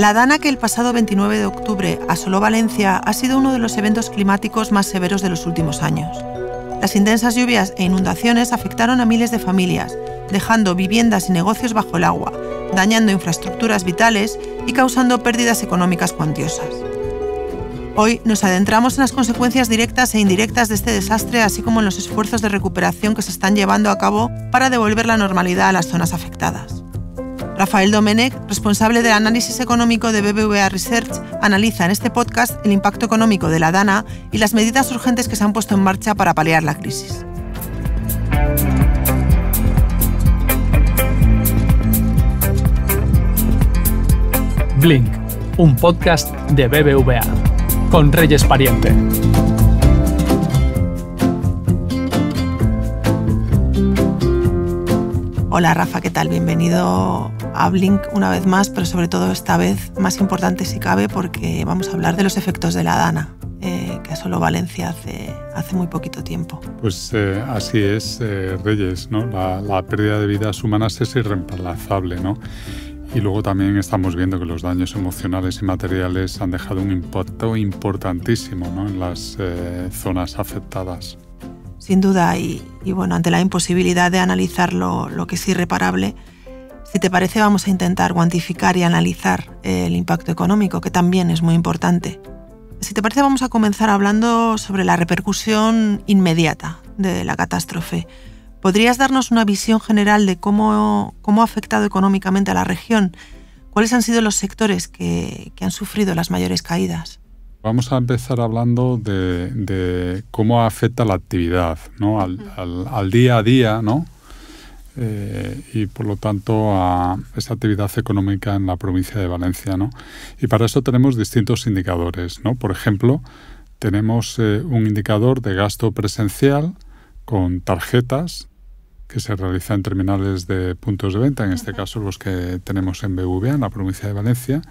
La dana que el pasado 29 de octubre asoló Valencia ha sido uno de los eventos climáticos más severos de los últimos años. Las intensas lluvias e inundaciones afectaron a miles de familias, dejando viviendas y negocios bajo el agua, dañando infraestructuras vitales y causando pérdidas económicas cuantiosas. Hoy nos adentramos en las consecuencias directas e indirectas de este desastre, así como en los esfuerzos de recuperación que se están llevando a cabo para devolver la normalidad a las zonas afectadas. Rafael Domenech, responsable del análisis económico de BBVA Research, analiza en este podcast el impacto económico de la dana y las medidas urgentes que se han puesto en marcha para paliar la crisis. Blink, un podcast de BBVA, con Reyes Pariente. Hola Rafa, ¿qué tal? Bienvenido a Blink una vez más, pero sobre todo esta vez más importante si cabe porque vamos a hablar de los efectos de la dana que asoló Valencia hace muy poquito tiempo. Pues así es, Reyes, ¿no? La pérdida de vidas humanas es irreemplazable, ¿no? Y luego también estamos viendo que los daños emocionales y materiales han dejado un impacto importantísimo, ¿no? En las zonas afectadas. Sin duda, y bueno, ante la imposibilidad de analizar lo que es irreparable, si te parece vamos a intentar cuantificar y analizar el impacto económico, que también es muy importante. Si te parece vamos a comenzar hablando sobre la repercusión inmediata de la catástrofe. ¿Podrías darnos una visión general de cómo ha afectado económicamente a la región? ¿Cuáles han sido los sectores que han sufrido las mayores caídas? Vamos a empezar hablando de cómo afecta la actividad, ¿no? al día a día, ¿no? Y por lo tanto a esa actividad económica en la provincia de Valencia, ¿no? Y para eso tenemos distintos indicadores, ¿no? Por ejemplo, tenemos un indicador de gasto presencial con tarjetas que se realiza en terminales de puntos de venta, en este caso los que tenemos en BBVA, en la provincia de Valencia.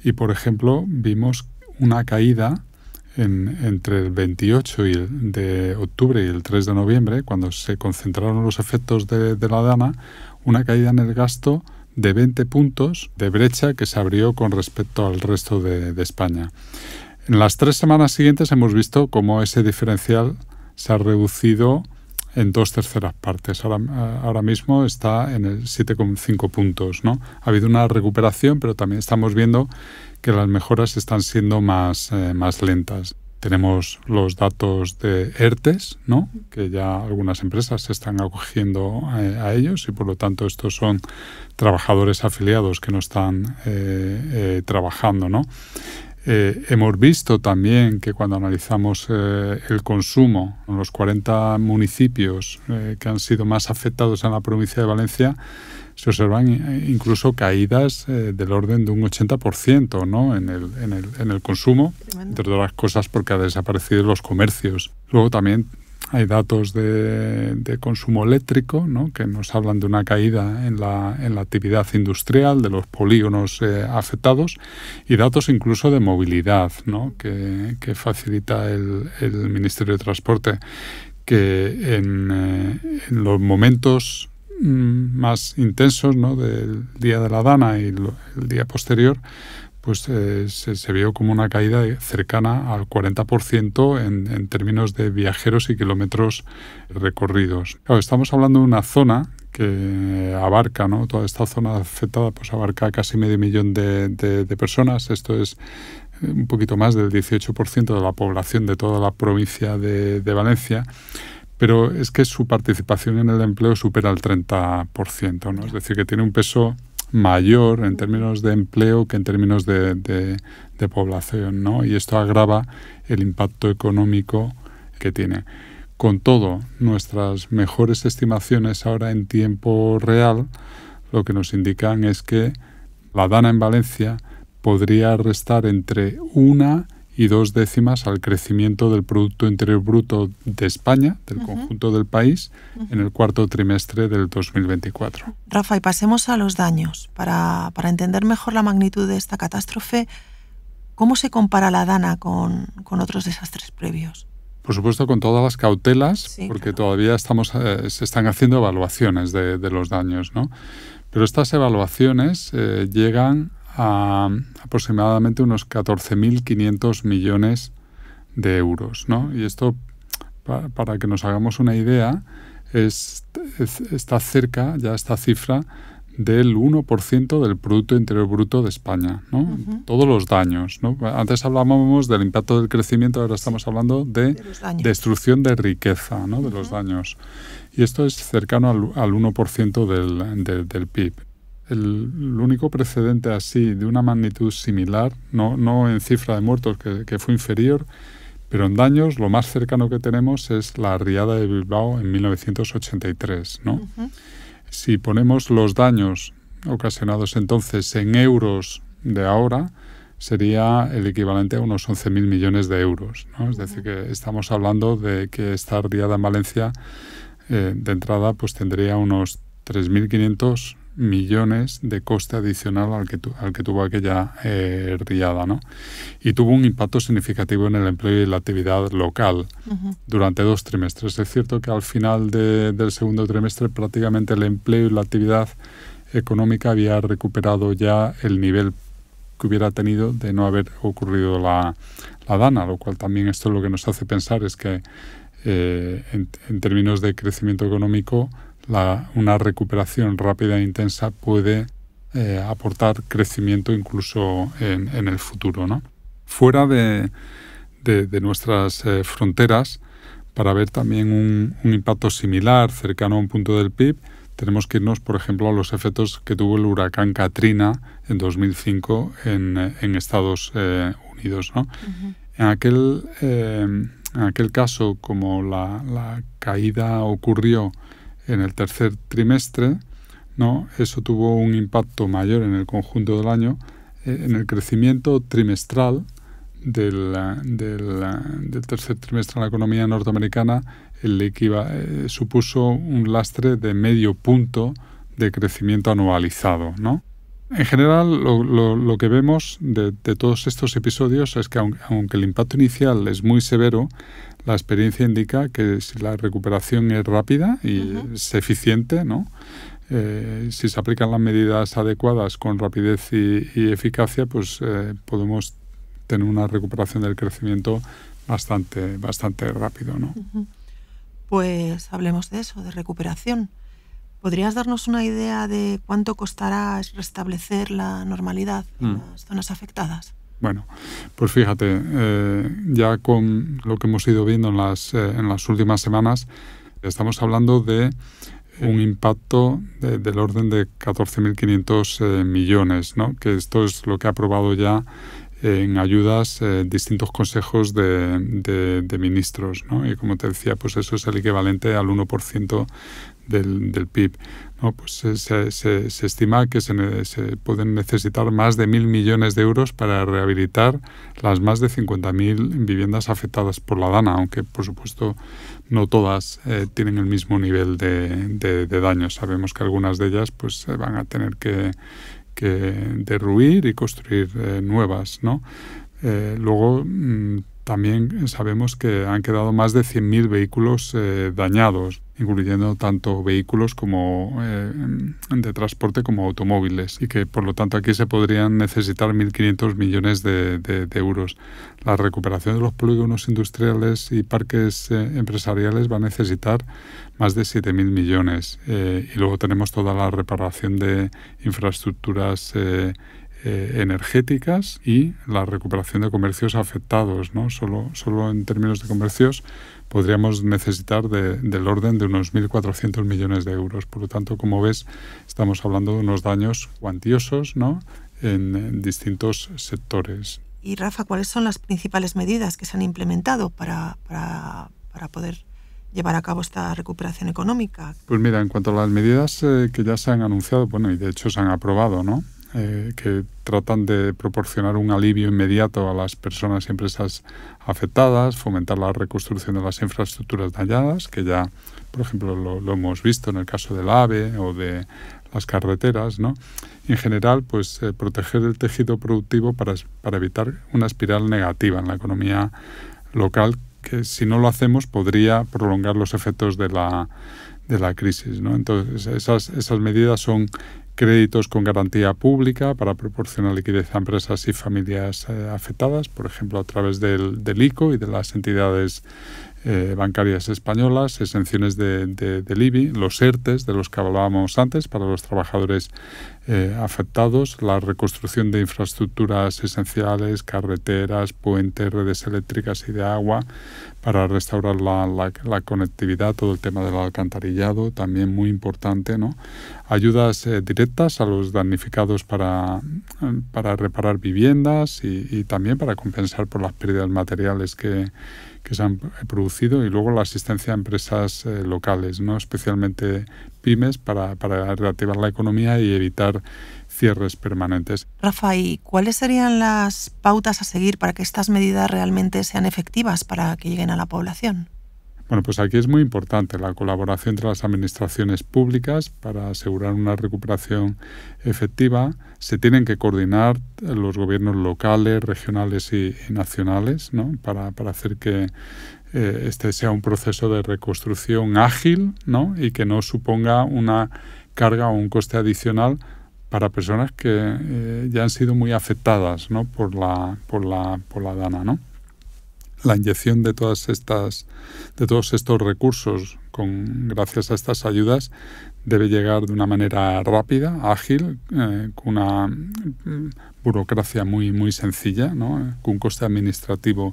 Y, por ejemplo, vimos una caída entre el 28 de octubre y el 3 de noviembre, cuando se concentraron los efectos de la dana, una caída en el gasto de 20 puntos de brecha que se abrió con respecto al resto de España. En las 3 semanas siguientes hemos visto cómo ese diferencial se ha reducido en 2/3 partes. Ahora mismo está en el 7,5 puntos, ¿no? Ha habido una recuperación, pero también estamos viendo que las mejoras están siendo más lentas. Tenemos los datos de ERTES, ¿no? Que ya algunas empresas se están acogiendo a ellos y por lo tanto estos son trabajadores afiliados que no están trabajando, ¿no? Hemos visto también que cuando analizamos el consumo en los 40 municipios que han sido más afectados en la provincia de Valencia, se observan incluso caídas del orden de un 80%, ¿no? en el consumo, entre otras cosas porque han desaparecido los comercios. Luego también hay datos de consumo eléctrico, ¿no? Que nos hablan de una caída en la actividad industrial, de los polígonos afectados, y datos incluso de movilidad, ¿no? que facilita el Ministerio de Transporte, que en los momentos más intensos, ¿no? Del día de la dana y el día posterior, pues se vio como una caída cercana al 40% en términos de viajeros y kilómetros recorridos. Claro, estamos hablando de una zona que abarca, ¿no? Toda esta zona afectada pues abarca casi 500.000 de personas. Esto es un poquito más del 18% de la población de toda la provincia de Valencia. Pero es que su participación en el empleo supera el 30%, ¿no? Es decir, que tiene un peso mayor en términos de empleo que en términos de población, ¿no? Y esto agrava el impacto económico que tiene. Con todo, nuestras mejores estimaciones ahora en tiempo real lo que nos indican es que la dana en Valencia podría restar entre 1 y 2 décimas al crecimiento del Producto Interior Bruto de España, del conjunto del país, en el cuarto trimestre del 2024. Rafa, y pasemos a los daños. Para entender mejor la magnitud de esta catástrofe, ¿cómo se compara la dana con otros desastres previos? Por supuesto, con todas las cautelas, sí, porque claro, todavía se están haciendo evaluaciones de los daños, ¿no? Pero estas evaluaciones llegan a aproximadamente unos 14.500 millones de euros, ¿no? Y esto, para que nos hagamos una idea, está cerca ya esta cifra del 1% del Producto Interior Bruto de España, ¿no? Todos los daños, ¿no? Antes hablábamos del impacto del crecimiento, ahora estamos hablando de destrucción de riqueza, ¿no? De los daños. Y esto es cercano al 1% del PIB. El único precedente así, de una magnitud similar, no en cifra de muertos, que fue inferior, pero en daños, lo más cercano que tenemos es la riada de Bilbao en 1983, ¿no? Si ponemos los daños ocasionados entonces en euros de ahora, sería el equivalente a unos 11.000 millones de euros, ¿no? Es decir, que estamos hablando de que esta riada en Valencia, de entrada, pues tendría unos 3.500 millones de coste adicional al que tuvo aquella riada, ¿no? Y tuvo un impacto significativo en el empleo y la actividad local durante 2 trimestres. Es cierto que al final del segundo trimestre prácticamente el empleo y la actividad económica había recuperado ya el nivel que hubiera tenido de no haber ocurrido la DANA, lo cual también esto lo que nos hace pensar es que en términos de crecimiento económico una recuperación rápida e intensa puede aportar crecimiento incluso en el futuro, ¿no? Fuera de nuestras fronteras, para ver también un impacto similar cercano a un punto del PIB, tenemos que irnos, por ejemplo, a los efectos que tuvo el huracán Katrina en 2005 en Estados Unidos, ¿no? En aquel caso, como la caída ocurrió en el tercer trimestre, ¿no? Eso tuvo un impacto mayor en el conjunto del año. En el crecimiento trimestral del tercer trimestre en la economía norteamericana, supuso un lastre de medio punto de crecimiento anualizado, ¿no? En general, lo que vemos de todos estos episodios es que aunque el impacto inicial es muy severo, la experiencia indica que si la recuperación es rápida y es eficiente, ¿no? Si se aplican las medidas adecuadas con rapidez y eficacia, pues podemos tener una recuperación del crecimiento bastante rápido, ¿no? Pues hablemos de eso, de recuperación. ¿Podrías darnos una idea de cuánto costará restablecer la normalidad en las zonas afectadas? Bueno, pues fíjate, ya con lo que hemos ido viendo en las últimas semanas, estamos hablando de un impacto del orden de 14.500 millones, ¿no? Que esto es lo que ha aprobado ya en ayudas distintos consejos de ministros, ¿no? Y como te decía, pues eso es el equivalente al 1% del PIB, ¿no? Pues se estima que se pueden necesitar más de 1.000 millones de euros para rehabilitar las más de 50.000 viviendas afectadas por la DANA, aunque por supuesto no todas tienen el mismo nivel de daño. Sabemos que algunas de ellas pues van a tener que derruir y construir nuevas, ¿no? Luego también sabemos que han quedado más de 100.000 vehículos dañados, incluyendo tanto vehículos como de transporte como automóviles, y que por lo tanto aquí se podrían necesitar 1.500 millones de euros. La recuperación de los polígonos industriales y parques empresariales va a necesitar más de 7.000 millones. Y luego tenemos toda la reparación de infraestructuras energéticas y la recuperación de comercios afectados, ¿no? Solo en términos de comercios podríamos necesitar del orden de unos 1.400 millones de euros. Por lo tanto, como ves, estamos hablando de unos daños cuantiosos, ¿no? en distintos sectores. Y Rafa, ¿cuáles son las principales medidas que se han implementado para poder llevar a cabo esta recuperación económica? Pues mira, en cuanto a las medidas que ya se han anunciado, bueno, y de hecho se han aprobado, ¿no? Que tratan de proporcionar un alivio inmediato a las personas y empresas afectadas, fomentar la reconstrucción de las infraestructuras dañadas, que ya, por ejemplo, lo hemos visto en el caso del AVE o de las carreteras, ¿no? En general, pues proteger el tejido productivo para evitar una espiral negativa en la economía local, que si no lo hacemos podría prolongar los efectos de la crisis, ¿no? Entonces, esas medidas son créditos con garantía pública para proporcionar liquidez a empresas y familias afectadas, por ejemplo, a través del ICO y de las entidades bancarias españolas, exenciones del IBI, los ERTES de los que hablábamos antes para los trabajadores afectados, la reconstrucción de infraestructuras esenciales, carreteras, puentes, redes eléctricas y de agua para restaurar la conectividad, todo el tema del alcantarillado, también muy importante, ¿no? Ayudas directas a los damnificados para reparar viviendas y también para compensar por las pérdidas materiales que se han producido, y luego la asistencia a empresas locales, ¿no? Especialmente pymes, para reactivar la economía y evitar cierres permanentes. Rafa, ¿y cuáles serían las pautas a seguir para que estas medidas realmente sean efectivas para que lleguen a la población? Bueno, pues aquí es muy importante la colaboración entre las administraciones públicas para asegurar una recuperación efectiva. Se tienen que coordinar los gobiernos locales, regionales y nacionales, ¿no? para hacer que este sea un proceso de reconstrucción ágil, ¿no? Y que no suponga una carga o un coste adicional para personas que ya han sido muy afectadas, ¿no? por la DANA, ¿no? La inyección de todos estos recursos gracias a estas ayudas debe llegar de una manera rápida, ágil, con una burocracia muy sencilla, ¿no? Con un coste administrativo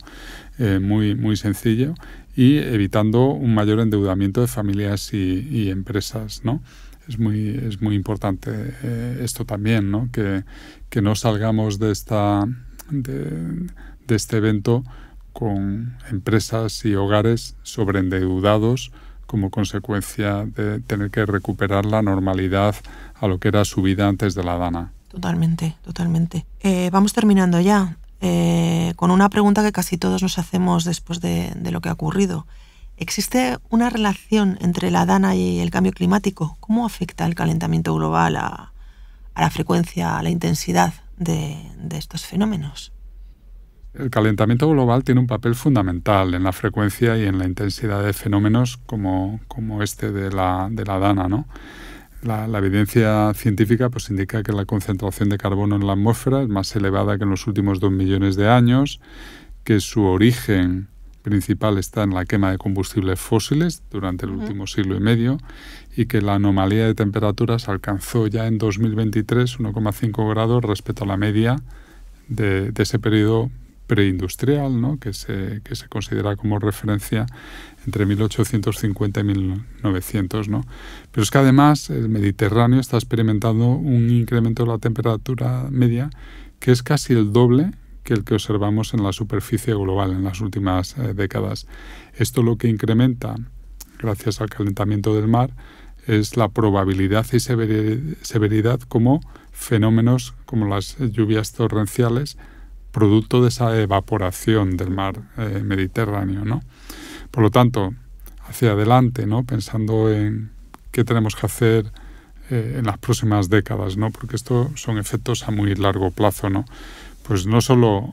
muy sencillo, y evitando un mayor endeudamiento de familias y empresas, ¿no? Es muy importante esto también, ¿no? Que no salgamos de este evento con empresas y hogares sobreendeudados como consecuencia de tener que recuperar la normalidad a lo que era su vida antes de la DANA. Totalmente. Vamos terminando ya con una pregunta que casi todos nos hacemos después de lo que ha ocurrido. ¿Existe una relación entre la DANA y el cambio climático? ¿Cómo afecta el calentamiento global a la frecuencia, a la intensidad de estos fenómenos? El calentamiento global tiene un papel fundamental en la frecuencia y en la intensidad de fenómenos como este de la DANA, ¿no? La evidencia científica pues indica que la concentración de carbono en la atmósfera es más elevada que en los últimos 2 millones de años, que su origen principal está en la quema de combustibles fósiles durante el último siglo y medio, y que la anomalía de temperaturas alcanzó ya en 2023 1,5 grados respecto a la media de ese periodo preindustrial, ¿no? que se considera como referencia entre 1850 y 1900, ¿no? Pero es que además el Mediterráneo está experimentando un incremento de la temperatura media que es casi el doble que el que observamos en la superficie global en las últimas décadas. Esto lo que incrementa, gracias al calentamiento del mar, es la probabilidad y severidad como fenómenos como las lluvias torrenciales, producto de esa evaporación del mar Mediterráneo, ¿no? Por lo tanto, hacia adelante, ¿no? Pensando en qué tenemos que hacer en las próximas décadas, ¿no? Porque estos son efectos a muy largo plazo, ¿no? Pues no solo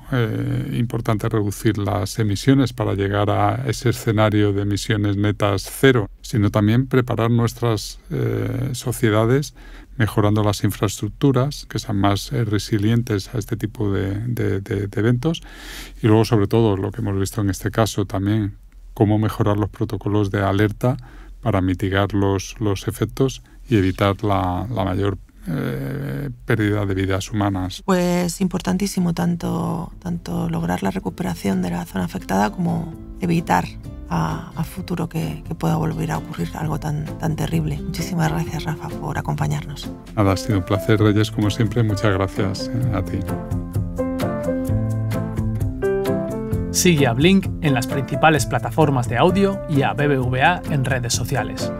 importante reducir las emisiones para llegar a ese escenario de emisiones netas cero, sino también preparar nuestras sociedades mejorando las infraestructuras, que sean más resilientes a este tipo de eventos, y luego, sobre todo, lo que hemos visto en este caso también, cómo mejorar los protocolos de alerta para mitigar los efectos y evitar la mayor pérdida de vidas humanas. Pues importantísimo tanto lograr la recuperación de la zona afectada como evitar a futuro que pueda volver a ocurrir algo tan terrible. Muchísimas gracias, Rafa, por acompañarnos. Nada, ha sido un placer, Reyes, como siempre. Muchas gracias a ti. Sigue a Blink en las principales plataformas de audio y a BBVA en redes sociales.